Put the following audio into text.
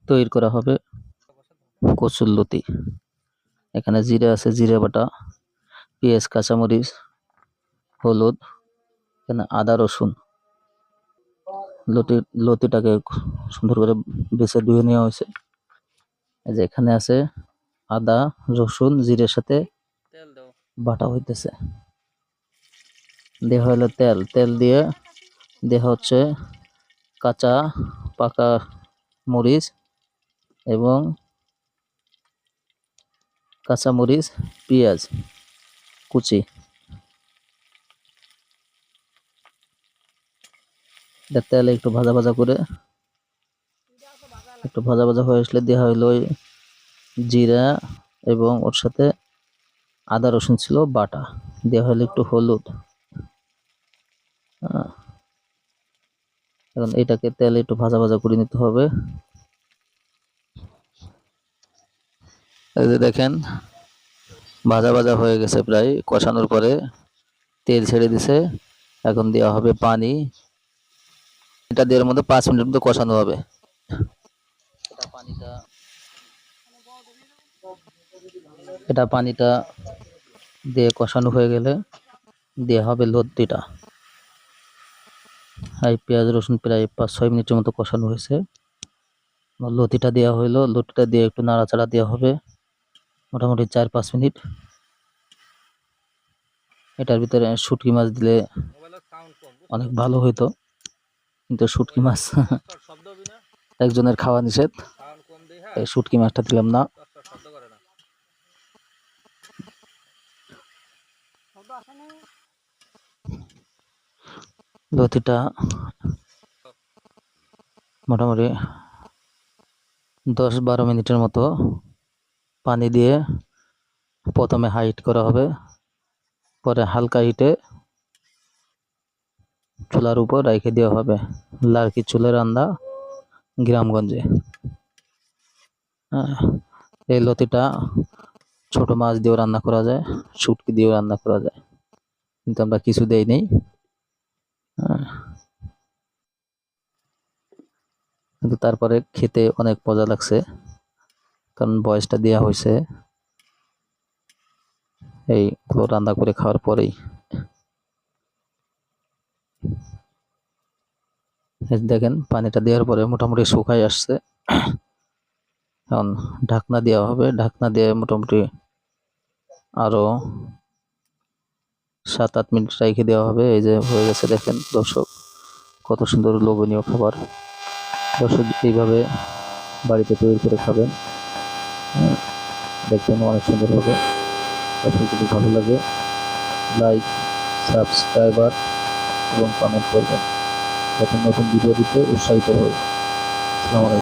তৈরি করা হবে কচুরলতি। এখানে জিরা আছে, জিরা বাটা, পেঁয়াজ, কাঁচামরিচ, হলুদ, এখানে আদা রসুন। লতিটাকে সুন্দর করে বেছে ধুয়ে নেওয়া হয়েছে। এই যে এখানে আছে আদা রসুন জিরের সাথে বাটা হইতেছে। দেওয়া হলো তেল, তেল দিয়ে দেওয়া হচ্ছে কাঁচা পাকা মরিচ এবং কাঁচামরিচ, পেঁয়াজ কুচি। তেলে একটু ভাজা ভাজা করে, একটু ভাজা ভাজা হয়ে আসলে দেওয়া হইলো জিরা এবং ওর সাথে আদা রসুন ছিল বাটা। দেওয়া হলো একটু হলুদ। এখন এটাকে তেলে একটু ভাজা ভাজা করে নিতে হবে। এই যে দেখেন ভাজা ভাজা হয়ে গেছে, প্রায় কষানোর পরে তেল ছেড়ে দিছে। এখন দেওয়া হবে পানি। এটা দেওয়ার মধ্যে 5 মিনিটের মধ্যে কষানো হবে। পানিটা দিয়ে কষানো হয়ে গেলে দেওয়া হবে লতিটা। এই পেঁয়াজ রসুন প্রায় 5-6 মিনিটের মতো কষানো হয়েছে। লতিটা দেওয়া হইলো, লতিটা দিয়ে একটু নাড়াচাড়া দেওয়া হবে মোটামুটি 4-5 মিনিট। এটার ভিতরে শুটকি মাছ দিলে অনেক ভালো হইতো, কিন্তু শুটকি মাছ একজনের খাওয়া নিষেধ, এই শুটকি মাছটা দিলাম না। লতিটা মোটামুটি 10-12 মিনিটের মতো পানি দিয়ে প্রথমে হাইট করা হবে, পরে হালকা হিটে চুলার উপর রেখে দেওয়া হবে। লার্কি চুলা রান্না গ্রামগঞ্জে। এই লতিটা ছোট মাছ দিয়েও রান্না করা যায়, শুটকি দিয়েও রান্না করা যায়, কিন্তু আমরা কিছু দেই নেই। কিন্তু তারপরে খেতে অনেক মজা লাগছে, কারণ বয়সটা দেওয়া হয়েছে এইগুলো রান্না করে খাওয়ার পরেই। দেখেন পানিটা দেওয়ার পরে মোটামুটি শুকাই আসছে। এখন ঢাকনা দেওয়া হবে, ঢাকনা দিয়ে মোটামুটি আরো 7-8 মিনিট রেখে দেওয়া হবে। এই যে হয়ে গেছে, দেখেন দর্শক কত সুন্দর লোভনীয় খাবার। দর্শক এইভাবে বাড়িতে তৈরি করে খাবেন, দেখবেন অনেক সুন্দর হবে। দর্শক যদি ভালো লাগে লাইক, সাবস্ক্রাইবার এবং কমেন্ট করবেন, যাতে নতুন ভিডিও দিতে উৎসাহিত হই। আসসালামু আলাইকুম।